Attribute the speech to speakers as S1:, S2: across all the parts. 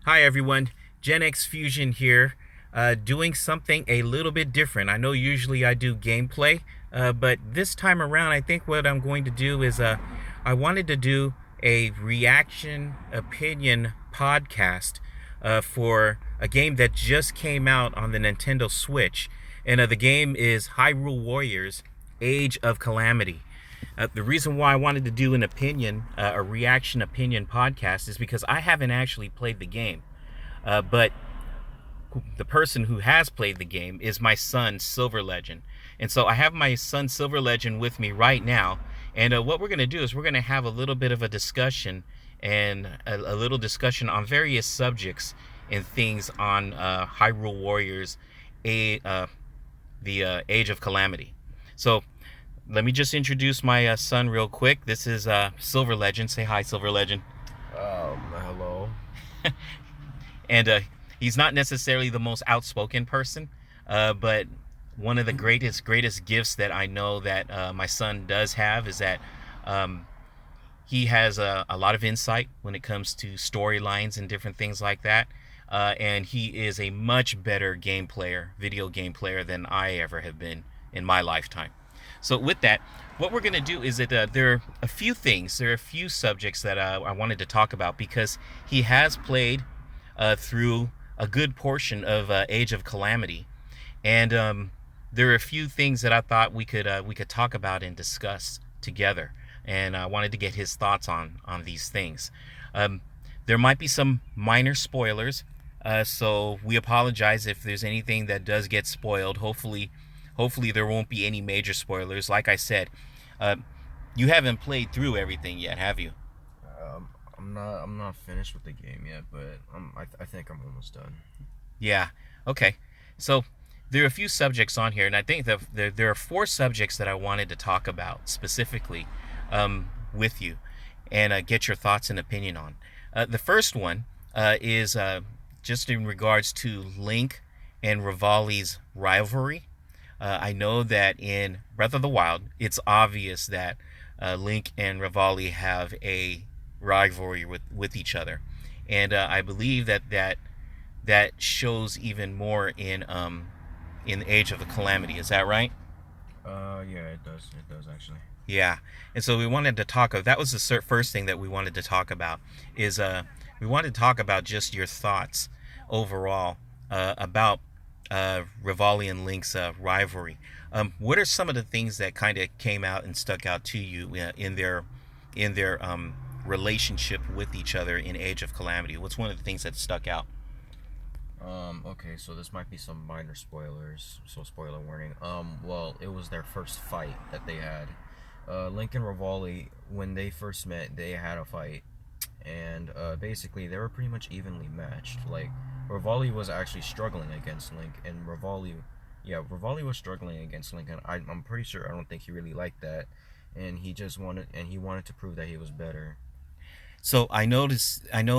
S1: Hi everyone, Gen X Fusion here, doing something a little bit different. I know usually I do gameplay, but this time around I think what I'm going to do is I wanted to do a reaction opinion podcast for a game that just came out on the Nintendo Switch. And the game is Hyrule Warriors, Age of Calamity. The reason why I wanted to do a reaction opinion podcast, is because I haven't actually played the game. But the person who has played the game is my son, SilverLegend. And so I have my son, SilverLegend, with me right now. And what we're going to do is we're going to have a little bit of a discussion and a little discussion on various subjects and things on Hyrule Warriors, the Age of Calamity. So let me just introduce my son real quick. This is SilverLegend. Say hi, SilverLegend.
S2: Hello.
S1: And he's not necessarily the most outspoken person, but one of the greatest gifts that I know that my son does have is that he has a lot of insight when it comes to storylines and different things like that. And he is a much better video game player than I ever have been in my lifetime. So with that, what we're going to do is that there are a few subjects that I wanted to talk about, because he has played through a good portion of Age of Calamity, and there are a few things that I thought we could talk about and discuss together, and I wanted to get his thoughts on these things. There might be some minor spoilers, so we apologize if there's anything that does get spoiled. Hopefully there won't be any major spoilers. Like I said, you haven't played through everything yet, have you?
S2: I'm not finished with the game yet, but I think I'm almost done.
S1: Yeah. Okay. So there are a few subjects on here, and I think that there are four subjects that I wanted to talk about specifically with you, and get your thoughts and opinion on. The first one is just in regards to Link and Revali's rivalry. I know that in Breath of the Wild, it's obvious that Link and Revali have a rivalry with each other, and I believe that shows even more in Age of the Calamity. Is that right?
S2: Yeah, it does. It does actually.
S1: Yeah. And so we wanted to talk of that was the first thing that we wanted to talk about, is we wanted to talk about just your thoughts overall about Revali and Link's rivalry. What are some of the things that kind of came out and stuck out to you in their relationship with each other in Age of Calamity? What's one of the things that stuck out?
S2: Okay, so this might be some minor spoilers, so spoiler warning. Well, it was their first fight that they had. Link and Revali, when they first met, they had a fight, and basically they were pretty much evenly matched. Like, Revali was actually struggling against Link, and Revali was struggling against Link, and I'm pretty sure, I don't think he really liked that, and he wanted to prove that he was better.
S1: So I know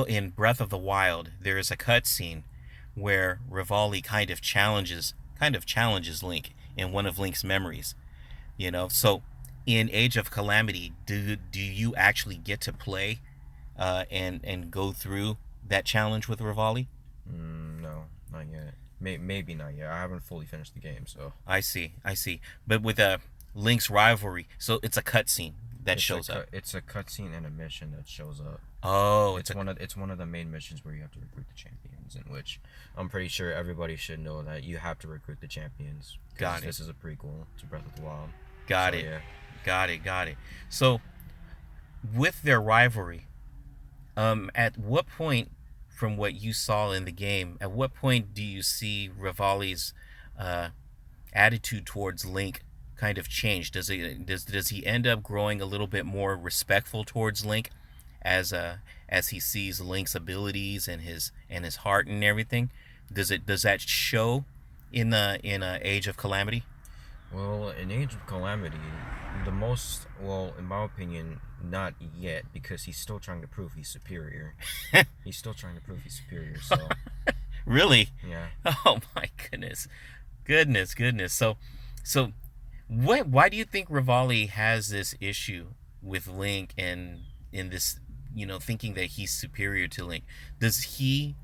S1: in Breath of the Wild there is a cutscene where Revali kind of challenges Link in one of Link's memories. So in Age of Calamity, do you actually get to play and go through that challenge with Revali?
S2: No, not yet. Maybe not yet. I haven't fully finished the game, so.
S1: I see. But with Link's rivalry, so it's a cutscene that shows up.
S2: It's a cutscene and a mission that shows up.
S1: Oh,
S2: It's one of the main missions where you have to recruit the champions, in which I'm pretty sure everybody should know that you have to recruit the champions.
S1: Got it.
S2: This is a prequel to Breath of the Wild.
S1: Got
S2: So,
S1: it.
S2: yeah.
S1: Got it. So with their rivalry, at what point, from what you saw in the game, at what point do you see Revali's attitude towards Link kind of change? Does he end up growing a little bit more respectful towards Link as he sees Link's abilities and his heart and everything? Does that show in Age of Calamity?
S2: Well, in Age of Calamity, in my opinion, not yet, because he's still trying to prove he's superior. He's still trying to prove he's superior, so.
S1: Really?
S2: Yeah.
S1: Oh my goodness. So why do you think Revali has this issue with Link, and in this, thinking that he's superior to Link? Does he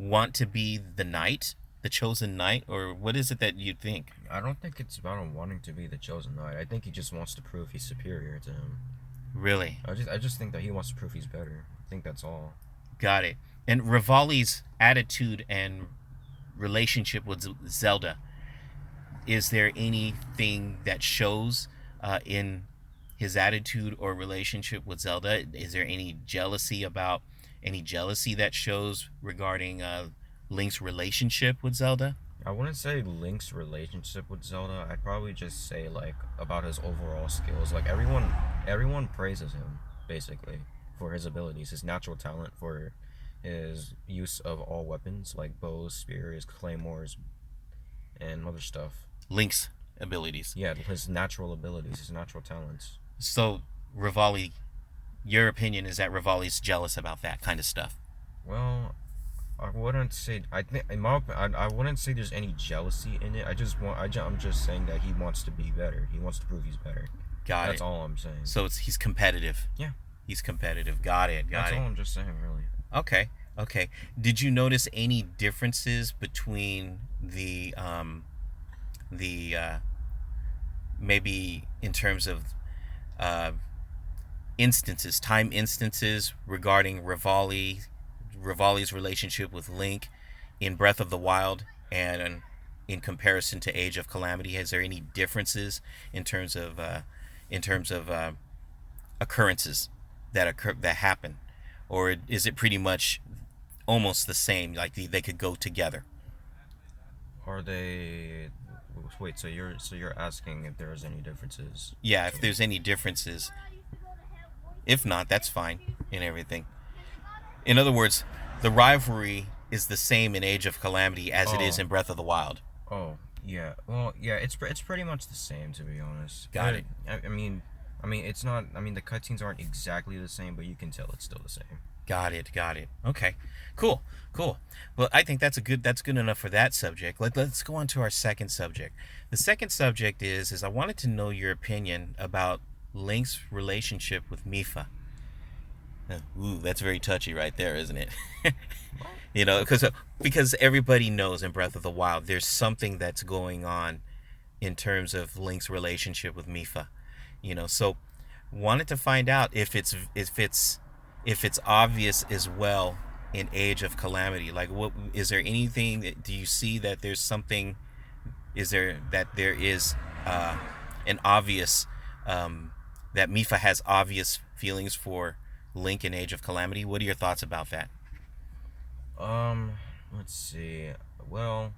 S1: want to be the knight, the chosen knight, or what is it that you think?
S2: I don't think it's about him wanting to be the chosen knight. I think he just wants to prove he's superior to him.
S1: Really?
S2: I just think that he wants to prove he's better. I think that's all.
S1: Got it. And Revali's attitude and relationship with Zelda, is there anything that shows in his attitude or relationship with Zelda? Is there any jealousy that shows regarding Link's relationship with Zelda?
S2: I wouldn't say Link's relationship with Zelda. I'd probably just say like about his overall skills. Like everyone praises him basically for his abilities, his natural talent, for his use of all weapons like bows, spears, claymores, and other stuff.
S1: Link's abilities.
S2: Yeah, his natural abilities, his natural talents.
S1: So, Revali, your opinion is that Revali's jealous about that kind of stuff?
S2: Well, I wouldn't say. I think in my I wouldn't say there's any jealousy in it. I'm just saying that he wants to be better. He wants to prove he's better.
S1: Got it.
S2: That's all I'm saying.
S1: So he's competitive.
S2: Yeah.
S1: He's competitive. Got it.
S2: That's all I'm just saying, really.
S1: Okay. Did you notice any differences between the maybe in terms of time instances regarding Revali's relationship with Link in Breath of the Wild and in comparison to Age of Calamity? Is there any differences in terms of occurrences that happen, or is it pretty much almost the same? Like they could go together?
S2: Are they? Wait, so you're asking if there's any differences?
S1: Yeah, if there's any differences. If not, that's fine in everything. In other words, the rivalry is the same in Age of Calamity as it is in Breath of the Wild.
S2: Oh, yeah. Well, yeah, it's pretty much the same, to be honest.
S1: Got it.
S2: I mean, it's not. I mean, the cutscenes aren't exactly the same, but you can tell it's still the same.
S1: Got it. Okay, cool. Well, I think that's good enough for that subject. Let's go on to our second subject. The second subject is I wanted to know your opinion about Link's relationship with Mipha. Ooh, that's very touchy right there, isn't it? You know, because everybody knows in Breath of the Wild there's something that's going on in terms of Link's relationship with Mipha. You know, so wanted to find out if it's obvious as well in Age of Calamity. Like, what is there anything? Do you see that there's something? Is there an obvious that Mipha has obvious feelings for Link in Age of Calamity? What are your thoughts about that?
S2: Let's see. Well,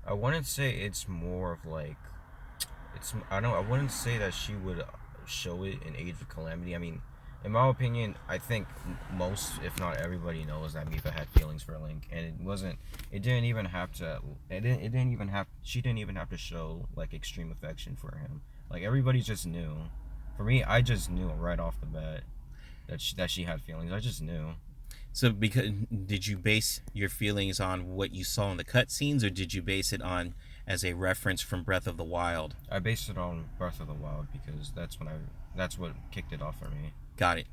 S2: I wouldn't say it's more of like I wouldn't say that she would show it in Age of Calamity. I mean, in my opinion, I think most, if not everybody, knows that Mipha had feelings for Link, and she didn't even have to show like extreme affection for him. Like, everybody just knew. For me, I just knew right off the bat that she had feelings. I just knew.
S1: So, did you base your feelings on what you saw in the cutscenes, or did you base it on as a reference from Breath of the Wild?
S2: I based it on Breath of the Wild because that's what kicked it off for me.
S1: Got it.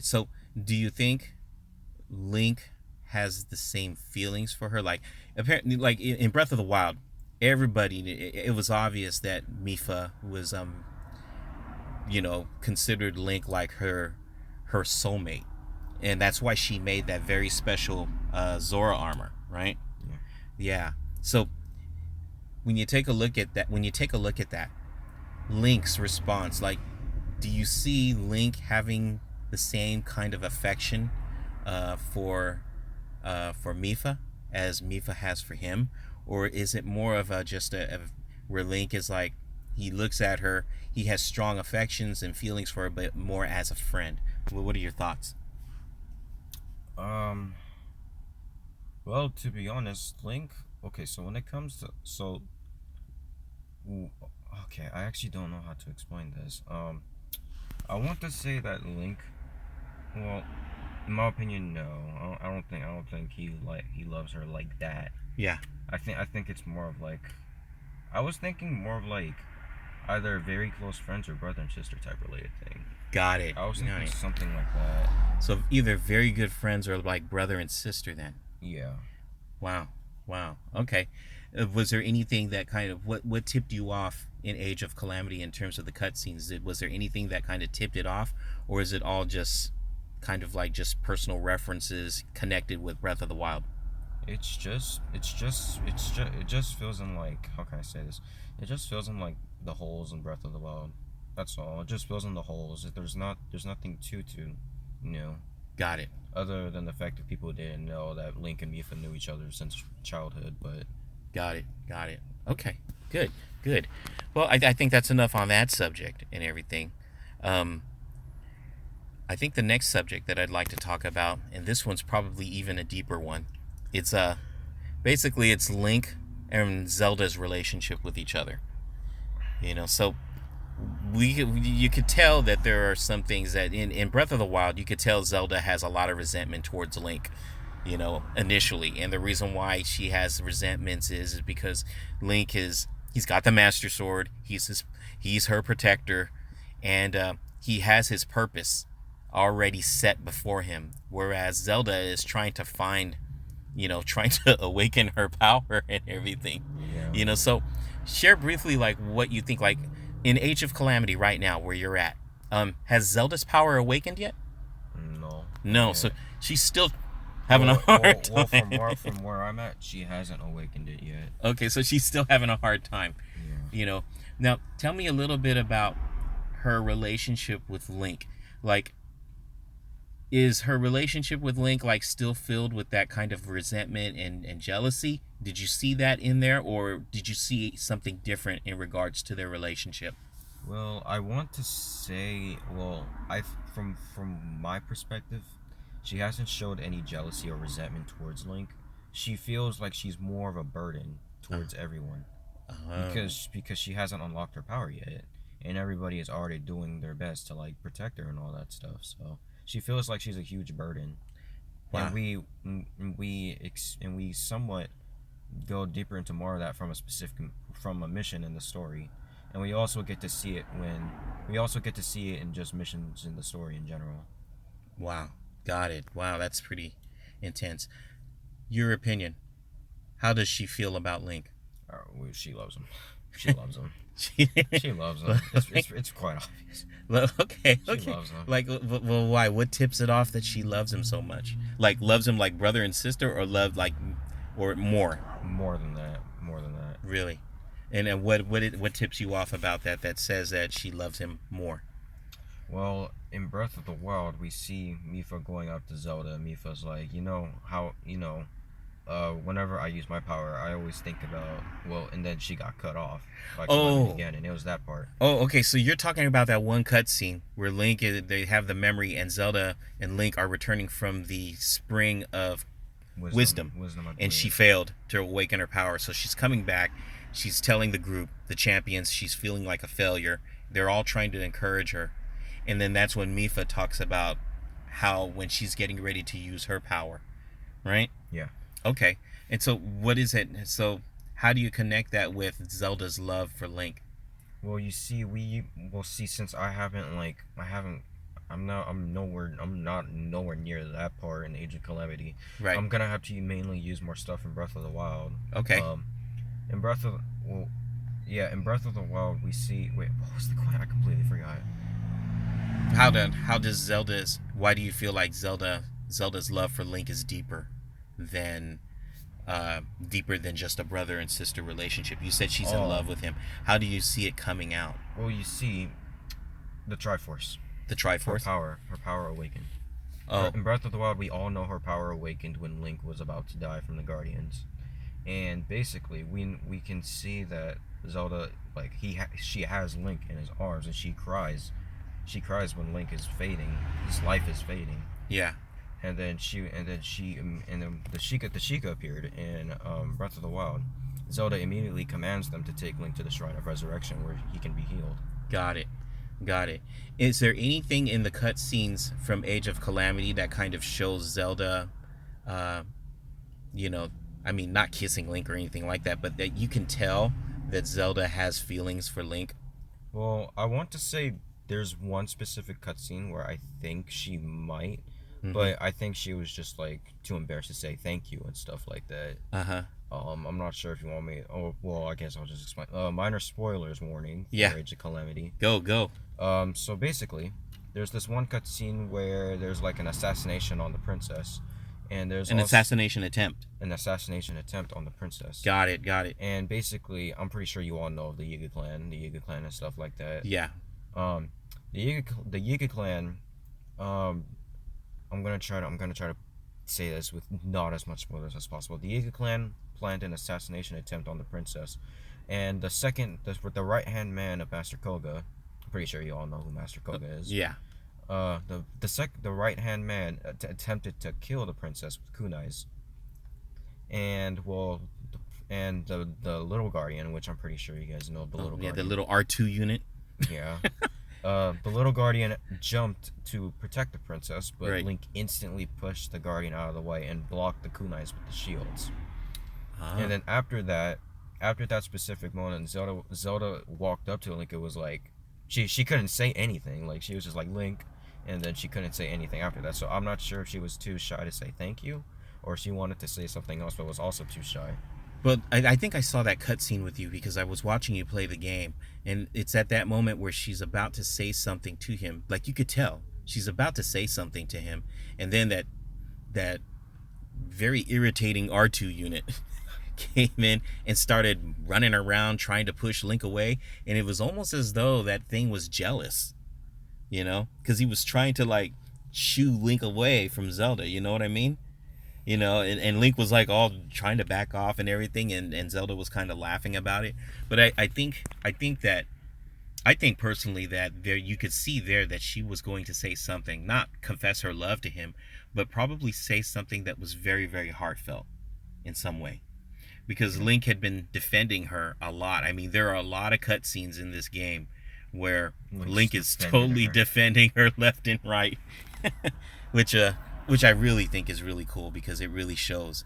S1: So, do you think Link has the same feelings for her? Like, apparently, like in Breath of the Wild, everybody, it was obvious that Mipha was considered Link like her soulmate, and that's why she made that very special Zora armor, right? Yeah. So when you take a look at that, Link's response, like, do you see Link having the same kind of affection for Mipha as Mipha has for him, or is it more of where Link is like, he looks at her, he has strong affections and feelings for her, but more as a friend? What are your thoughts?
S2: Well, to be honest, Link. Okay, so when it comes to okay, I actually don't know how to explain this. I want to say that Link. Well, in my opinion, no. I don't think he loves her like that.
S1: Yeah.
S2: I think it's more of like. I was thinking more of like either very close friends or brother and sister type related thing.
S1: Got it.
S2: I was thinking something like that.
S1: So either very good friends or like brother and sister then.
S2: Yeah.
S1: Wow. Wow. Okay. Was there anything that kind of what tipped you off in Age of Calamity in terms of the cutscenes? Was there anything that kind of tipped it off, or is it all just kind of like just personal references connected with Breath of the Wild?
S2: It just fills in, like, how can I say this? It just fills in, like, the holes in Breath of the Wild. That's all. It just fills in the holes. There's nothing too new,
S1: Got it.
S2: other than the fact that people didn't know that Link and Mipha knew each other since childhood. But
S1: Got it. Got it. Okay. Good. Good. Well, I think that's enough on that subject and everything. Um, I think the next subject that I'd like to talk about, and this one's probably even a deeper one, it's basically it's Link and Zelda's relationship with each other. So you could tell that there are some things that in Breath of the Wild you could tell Zelda has a lot of resentment towards Link, initially, and the reason why she has resentments is because he's got the Master Sword, he's her protector, and he has his purpose already set before him, whereas Zelda is trying to find, trying to awaken her power and everything.
S2: yeah,
S1: So share briefly like what you think, like in Age of Calamity right now where you're at. Has Zelda's power awakened yet?
S2: no, not
S1: No, so
S2: yet.
S1: she's still having a hard time.
S2: From where I'm at, she hasn't awakened it yet.
S1: Okay, so she's still having a hard time.
S2: Yeah.
S1: Now tell me a little bit about her relationship with Link. Like, is her relationship with Link like still filled with that kind of resentment and jealousy? Did you see that in there, or did you see something different in regards to their relationship?
S2: Well, I want to say, well, I from my perspective, she hasn't showed any jealousy or resentment towards Link. She feels like she's more of a burden towards everyone
S1: Oh,
S2: because she hasn't unlocked her power yet, and everybody is already doing their best to, like, protect her and all that stuff. So she feels like she's a huge burden, and
S1: wow.
S2: we somewhat go deeper into more of that from a mission in the story, and we also get to see it in just missions in the story in general.
S1: Wow. Got it. Wow, that's pretty intense. Your opinion. How does she feel about Link?
S2: She loves him. She loves him. She loves him. It's quite obvious.
S1: Okay,
S2: She
S1: okay.
S2: loves him.
S1: Like, well, why? What tips it off that she loves him so much? Like, loves him like brother and sister, or love like, or more?
S2: More than that. More than that.
S1: Really? And what tips you off about that says that she loves him more?
S2: Well, in Breath of the Wild, we see Mipha going up to Zelda. Mipha's like, whenever I use my power, I always think about, well, and then she got cut off by Calamity
S1: Oh,
S2: again, and it was that part.
S1: oh, okay. So you're talking about that one cutscene where they have the memory, and Zelda and Link are returning from the spring of wisdom,
S2: Wisdom, I
S1: and she
S2: believe.
S1: failed to awaken her power. So she's coming back. She's telling the group, the champions, she's feeling like a failure. They're all trying to encourage her, and then that's when Mipha talks about how when she's getting ready to use her power, right?
S2: Yeah.
S1: Okay. And so what is it? So how do you connect that with Zelda's love for Link?
S2: Well, you see, we will see, since I'm not nowhere near that part in Age of Calamity.
S1: Right.
S2: I'm gonna have to mainly use more stuff in Breath of the Wild.
S1: Okay.
S2: Um, in Breath of well, yeah, in Breath of the Wild we see. Wait, what was the question? I completely forgot.
S1: How does Zelda's why do you feel like Zelda's love for Link is than deeper than just a brother and sister relationship? You said she's in
S2: Oh,
S1: love with him. How do you see it coming out?
S2: well, you see, the Triforce,
S1: The Triforce?
S2: her power awakened.
S1: Oh,
S2: In Breath of the Wild, we all know her power awakened when Link was about to die from the Guardians, and basically we can see that Zelda, like, she has Link in his arms, and she cries. She cries when Link is fading. His life is fading.
S1: yeah.
S2: And then the Sheikah appeared in Breath of the Wild. Zelda immediately commands them to take Link to the Shrine of Resurrection where he can be healed.
S1: Got it. Got it. Is there anything in the cutscenes from Age of Calamity that kind of shows Zelda, uh, you know, I mean, not kissing Link or anything like that, but that you can tell that Zelda has feelings for Link?
S2: Well, I want to say there's one specific cutscene where I think she might. But I think she was just like too embarrassed to say thank you and stuff like that. I'm not sure if you want me. Oh, well, I guess I'll just explain. Minor spoilers warning for Age of Calamity.
S1: Go.
S2: So basically, there's this one cutscene where there's like an assassination on the princess, and there's
S1: an assassination attempt.
S2: An assassination attempt on the princess.
S1: Got it.
S2: And basically, I'm pretty sure you all know of the Yiga clan and stuff like that.
S1: Yeah.
S2: The Yiga clan. I'm gonna try to say this with not as much spoilers as possible. The Yiga clan planned an assassination attempt on the princess, and the right hand man of Master Koga. I'm pretty sure you all know who Master Koga is.
S1: Yeah.
S2: The right hand man attempted to kill the princess with kunais, and the little guardian, which I'm pretty sure you guys know the little guardian.
S1: The little R2 unit.
S2: Yeah. The little guardian jumped to protect the princess, but Link instantly pushed the guardian out of the way and blocked the kunais with the shields. And then after that specific moment, Zelda walked up to Link. It was like she couldn't say anything. Like, she was just like, Link, and then she couldn't say anything after that. So I'm not sure if she was too shy to say thank you, or she wanted to say something else but was also too shy.
S1: But I think I saw that cutscene with you because I was watching you play the game, and it's at that moment where she's about to say something to him. Like, you could tell she's about to say something to him, and then that very irritating R2 unit came in and started running around trying to push Link away, and it was almost as though that thing was jealous, because he was trying to like shoo Link away from Zelda. You know what I mean? And Link was like all trying to back off and everything, and Zelda was kind of laughing about it. But I think personally that there, you could see there that she was going to say something, not confess her love to him, but probably say something that was very, very heartfelt in some way, because Link had been defending her a lot. I mean, there are a lot of cutscenes in this game where Link is totally defending her left and right, which I really think is really cool, because it really shows,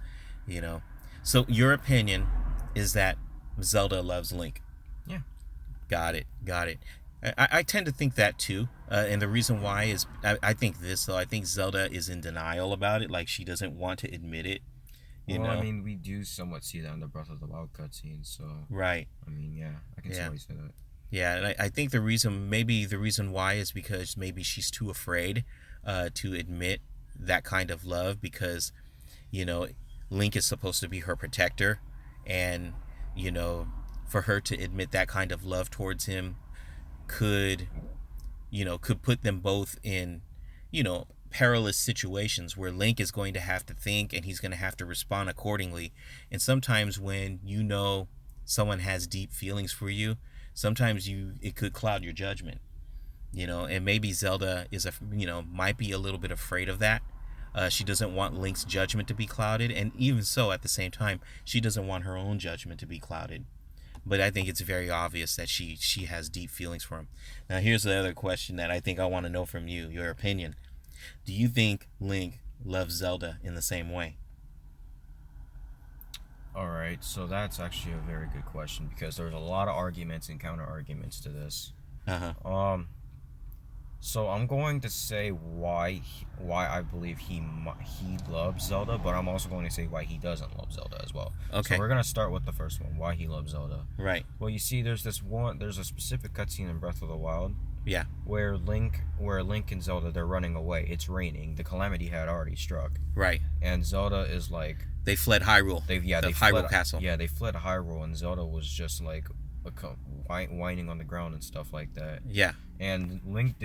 S1: So your opinion is that Zelda loves Link?
S2: Yeah.
S1: Got it. I tend to think that too. And the reason why is, I think this, though. I think Zelda is in denial about it. Like, she doesn't want to admit it. You know?
S2: I mean, we do somewhat see that in the Breath of the Wild cutscene, so...
S1: Right.
S2: I mean, yeah, I can see why you say that.
S1: Yeah, and I think the reason why is because maybe she's too afraid to admit that kind of love, because Link is supposed to be her protector, and for her to admit that kind of love towards him could put them both in perilous situations where Link is going to have to think, and he's going to have to respond accordingly. And sometimes when someone has deep feelings for you, sometimes it could cloud your judgment. And maybe Zelda might be a little bit afraid of that. She doesn't want Link's judgment to be clouded, and even so, at the same time, she doesn't want her own judgment to be clouded. But I think it's very obvious that she has deep feelings for him. Now, here's the other question that I think I want to know from you, your opinion. Do you think Link loves Zelda in the same way?
S2: Alright, so that's actually a very good question, because there's a lot of arguments and counter arguments to this. So I'm going to say why I believe he loves Zelda, but I'm also going to say why he doesn't love Zelda as well.
S1: Okay.
S2: So we're gonna start with the first one, why he loves Zelda.
S1: Right.
S2: Well, you see, there's a specific cutscene in Breath of the Wild.
S1: Yeah.
S2: Where Link and Zelda, they're running away. It's raining. The calamity had already struck.
S1: Right.
S2: And Zelda is like,
S1: they fled Hyrule. They Hyrule Castle.
S2: Yeah, they fled Hyrule, and Zelda was just like whining on the ground and stuff like that.
S1: Yeah.
S2: And Link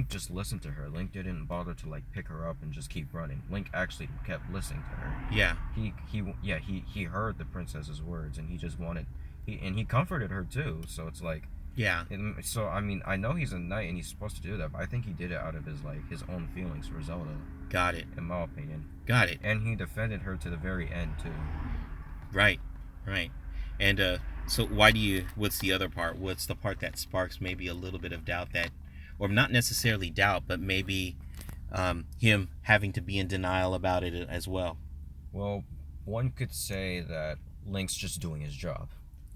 S2: just listened to her. Link didn't bother to like pick her up and just keep running. Link actually kept listening to her.
S1: Yeah.
S2: He heard the princess's words, and he comforted her too. So it's like,
S1: yeah.
S2: So I mean, I know he's a knight and he's supposed to do that, but I think he did it out of his own feelings for Zelda.
S1: Got it.
S2: In my opinion.
S1: Got it.
S2: And he defended her to the very end too.
S1: Right. And so what's the other part? What's the part that sparks maybe a little bit of doubt, that, or not necessarily doubt, but maybe him having to be in denial about it as well?
S2: Well, one could say that Link's just doing his job.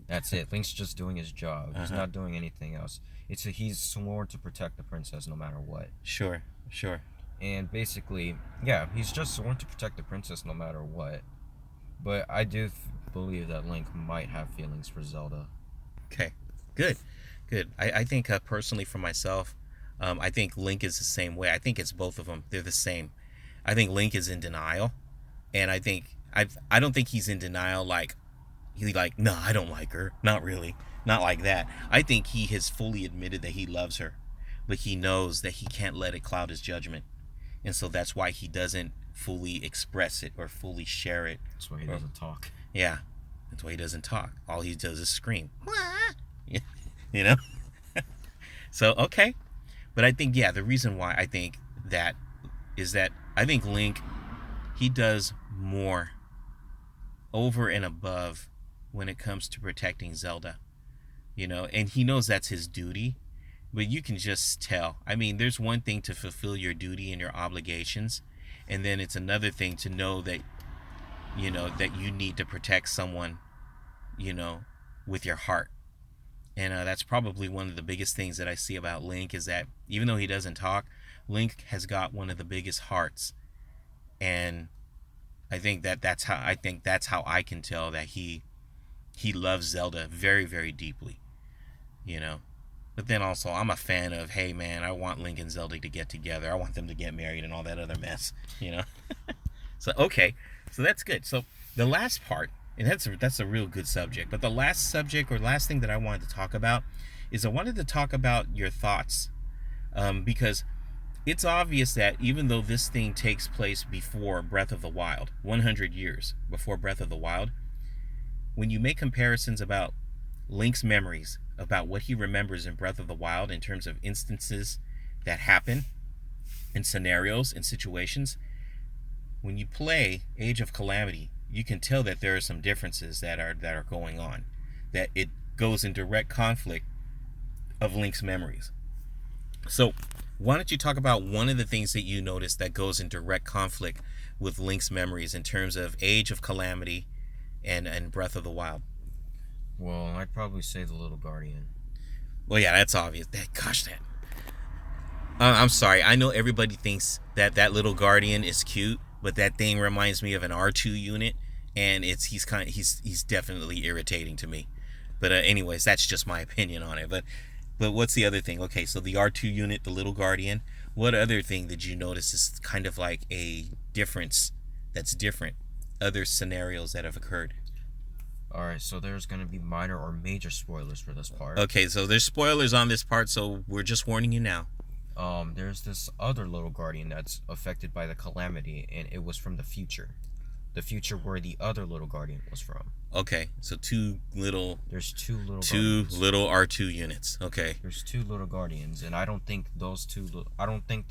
S2: That's it. Link's just doing his job. He's not doing anything else. He's sworn to protect the princess no matter what.
S1: Sure.
S2: And basically, yeah, he's just sworn to protect the princess no matter what. But I do believe that Link might have feelings for Zelda.
S1: Okay, good, good. I think personally for myself, I think Link is the same way. I think it's both of them. They're the same. I think Link is in denial, and I don't think he's in denial like no, I don't like her. Not really. Not like that. I think he has fully admitted that he loves her, but he knows that he can't let it cloud his judgment, and so that's why he doesn't fully express it or fully share it.
S2: That's why he doesn't talk.
S1: Yeah, that's why he doesn't talk. All he does is scream. You know. So okay, but I think the reason why I think that is that I think Link, he does more over and above when it comes to protecting Zelda. And he knows that's his duty, but you can just tell. I mean, there's one thing to fulfill your duty and your obligations, and then it's another thing to know that that you need to protect someone, with your heart. And that's probably one of the biggest things that I see about Link, is that even though he doesn't talk, Link has got one of the biggest hearts. And I think that's how I can tell that he loves Zelda very, very deeply. But then also, I'm a fan of, hey man, I want Link and Zelda to get together. I want them to get married and all that other mess. So okay, so that's good. So the last part, and that's a real good subject. But the last subject or last thing that I wanted to talk about is I wanted to talk about your thoughts, because it's obvious that even though this thing takes place before Breath of the Wild, 100 years before Breath of the Wild, when you make comparisons about Link's memories, about what he remembers in Breath of the Wild in terms of instances that happen, in scenarios, in situations, when you play Age of Calamity, you can tell that there are some differences that are going on, that it goes in direct conflict of Link's memories. So why don't you talk about one of the things that you noticed that goes in direct conflict with Link's memories in terms of Age of Calamity and Breath of the Wild?
S2: Well, I'd probably say the little guardian.
S1: Well, yeah, that's obvious. I'm sorry. I know everybody thinks that little guardian is cute, but that thing reminds me of an R2 unit, and he's definitely irritating to me. But anyways, that's just my opinion on it. But what's the other thing? Okay, so the R2 unit, the little guardian. What other thing did you notice is kind of like a difference that's different? Other scenarios that have occurred.
S2: Alright, so there's going to be minor or major spoilers for this part.
S1: Okay, so there's spoilers on this part, so we're just warning you now.
S2: There's this other little guardian that's affected by the calamity, and it was from the future. The future where the other little guardian was from.
S1: Okay, so there's two little R2 units. Okay.
S2: There's two little guardians, and I don't think the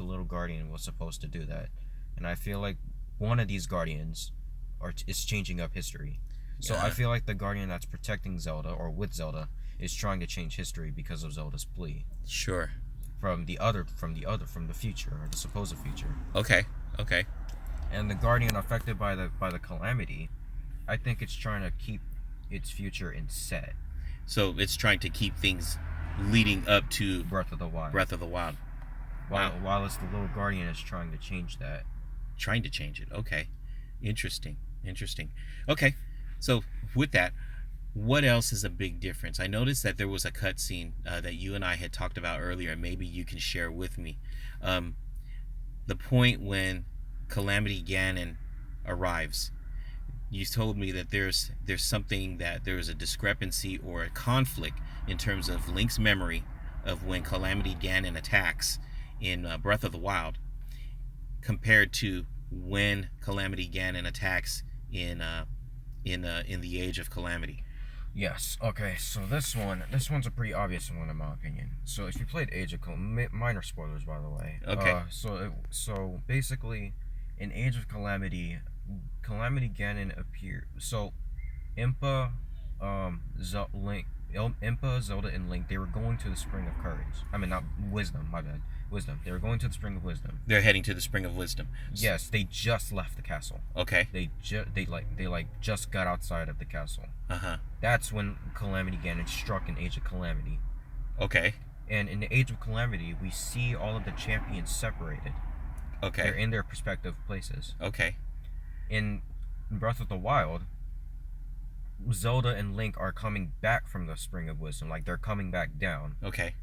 S2: little guardian was supposed to do that. And I feel like one of these guardians is changing up history. So I feel like the guardian that's protecting Zelda or with Zelda is trying to change history because of Zelda's plea.
S1: Sure.
S2: From the future, or the supposed future.
S1: Okay.
S2: And the guardian affected by the calamity, I think it's trying to keep its future in set.
S1: So it's trying to keep things leading up to
S2: Breath of the Wild.
S1: Wow.
S2: While it's the little guardian is trying to change that.
S1: Trying to change it. Okay. Interesting. Okay. So with that, what else is a big difference? I noticed that there was a cutscene that you and I had talked about earlier. Maybe you can share with me. The point when Calamity Ganon arrives, you told me that there's something, that there is a discrepancy or a conflict in terms of Link's memory of when Calamity Ganon attacks in Breath of the Wild compared to when Calamity Ganon attacks in the Age of Calamity.
S2: Yes. Okay. So this one's a pretty obvious one in my opinion. So if you played Age of Calamity, minor spoilers by the way.
S1: Okay.
S2: So basically, in Age of Calamity, Calamity Ganon appeared. So, Impa, Zelda, and Link, they were going to the Spring of Courage. I mean, not Wisdom. My bad. Wisdom. They were going to the Spring of Wisdom.
S1: They're heading to the Spring of Wisdom.
S2: Yes, they just left the castle.
S1: Okay.
S2: They just got outside of the castle. That's when Calamity Ganon struck in Age of Calamity.
S1: Okay.
S2: And in the Age of Calamity, we see all of the champions separated.
S1: Okay.
S2: They're in their respective places.
S1: Okay.
S2: In Breath of the Wild, Zelda and Link are coming back from the Spring of Wisdom. Like, they're coming back down.
S1: Okay.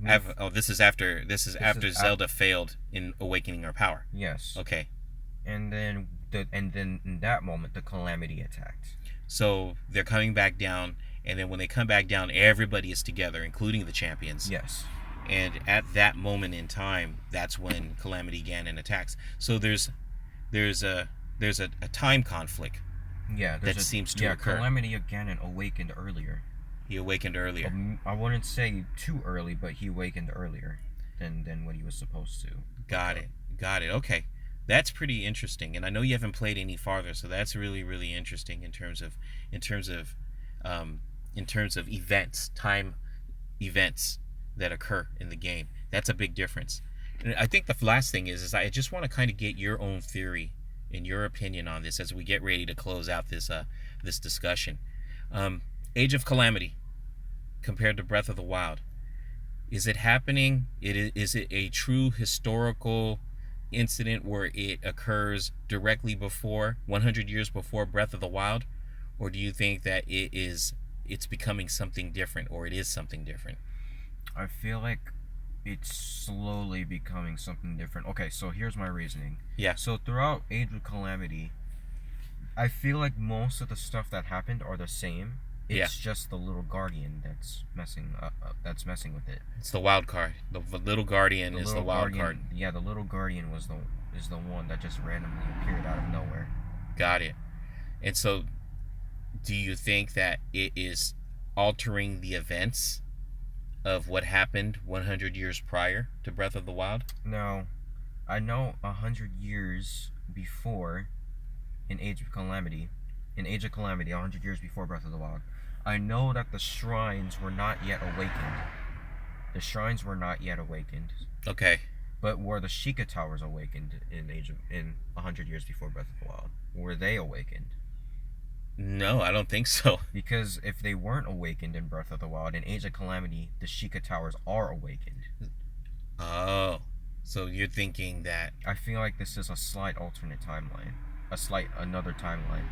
S2: Miph-
S1: This is after Zelda failed in awakening her power.
S2: Yes.
S1: Okay.
S2: And then in that moment, the Calamity attacked.
S1: So they're coming back down, and then when they come back down, everybody is together, including the champions.
S2: Yes.
S1: And at that moment in time, that's when Calamity Ganon attacks. So there's a time conflict.
S2: Yeah.
S1: That seems to occur.
S2: Calamity Ganon awakened earlier.
S1: He awakened earlier.
S2: I wouldn't say too early, but he awakened earlier than what he was supposed to.
S1: Got it. Okay. That's pretty interesting, and I know you haven't played any farther, so that's really, really interesting in terms of time events that occur in the game. That's a big difference. And I think the last thing is I just want to kind of get your own theory and your opinion on this as we get ready to close out this discussion. Age of Calamity compared to Breath of the Wild. Is it happening? Is it a true historical incident where it occurs directly before 100 years before Breath of the Wild, or do you think that it's becoming something different, or it is something different?
S2: I feel like it's slowly becoming something different. Okay, so here's my reasoning.
S1: Yeah.
S2: So throughout Age of Calamity, I feel like most of the stuff that happened are the same. It's just the little guardian that's messing with it.
S1: It's the wild card. The little guardian is the wild card.
S2: Yeah, the little guardian is the one that just randomly appeared out of nowhere.
S1: Got it. And so, do you think that it is altering the events of what happened 100 years prior to Breath of the Wild?
S2: No, I know 100 years before, in Age of Calamity, 100 years before Breath of the Wild, I know that the shrines were not yet awakened.
S1: Okay.
S2: But were the Sheikah Towers awakened in 100 years before Breath of the Wild? Were they awakened?
S1: No, I don't think so.
S2: Because if they weren't awakened in Breath of the Wild, in Age of Calamity, the Sheikah Towers are awakened.
S1: Oh, so you're thinking that...
S2: I feel like this is a slight alternate timeline. Another timeline.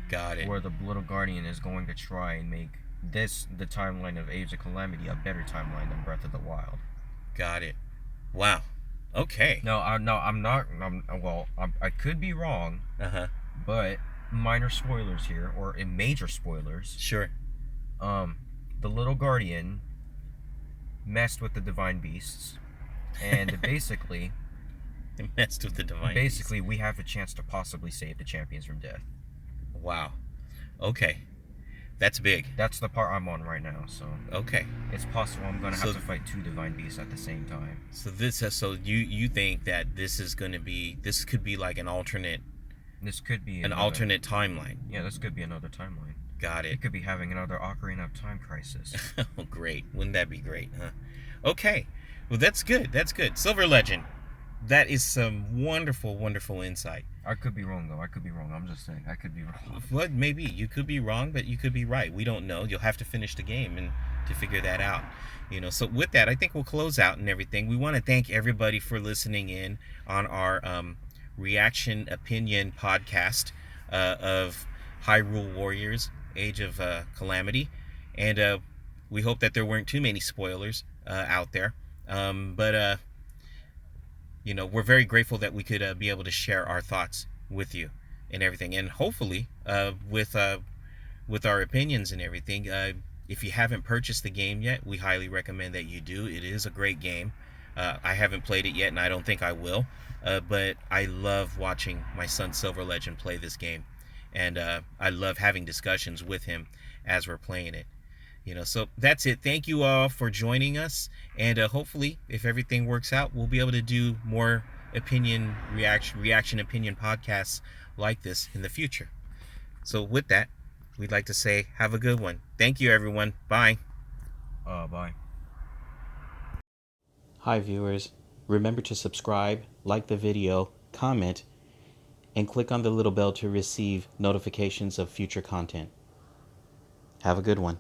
S1: Got it.
S2: Where the little guardian is going to try and make the timeline of Age of Calamity, a better timeline than Breath of the Wild.
S1: Got it. Wow. Okay.
S2: I'm not. I could be wrong. But minor spoilers here, or in major spoilers.
S1: Sure.
S2: The little guardian messed with the divine beasts, and basically.
S1: It messed with the divine.
S2: Basically, we have a chance to possibly save the champions from death.
S1: Wow. Okay. That's big.
S2: That's the part I'm on right now, so...
S1: Okay.
S2: It's possible I'm going to have to fight two divine beasts at the same time.
S1: So you think that this could be like an alternate...
S2: This could be
S1: an alternate timeline.
S2: Yeah, this could be another timeline.
S1: Got it.
S2: It could be having another Ocarina of Time crisis.
S1: Oh, great. Wouldn't that be great, huh? Okay. Well, that's good. SilverLegend. That is some wonderful, wonderful insight.
S2: I could be wrong, though. I'm just saying. I could be wrong.
S1: Well, maybe. You could be wrong, but you could be right. We don't know. You'll have to finish the game and to figure that out. So with that, I think we'll close out and everything. We want to thank everybody for listening in on our reaction opinion podcast of Hyrule Warriors, Age of Calamity. And we hope that there weren't too many spoilers out there. But we're very grateful that we could be able to share our thoughts with you and everything. And hopefully, with our opinions and everything, if you haven't purchased the game yet, we highly recommend that you do. It is a great game. I haven't played it yet, and I don't think I will. But I love watching my son SilverLegend play this game. And I love having discussions with him as we're playing it. So that's it. Thank you all for joining us, and hopefully, if everything works out, we'll be able to do more reaction opinion podcasts like this in the future. So with that, we'd like to say have a good one. Thank you, everyone. Bye.
S2: Bye.
S3: Hi, viewers. Remember to subscribe, like the video, comment, and click on the little bell to receive notifications of future content. Have a good one.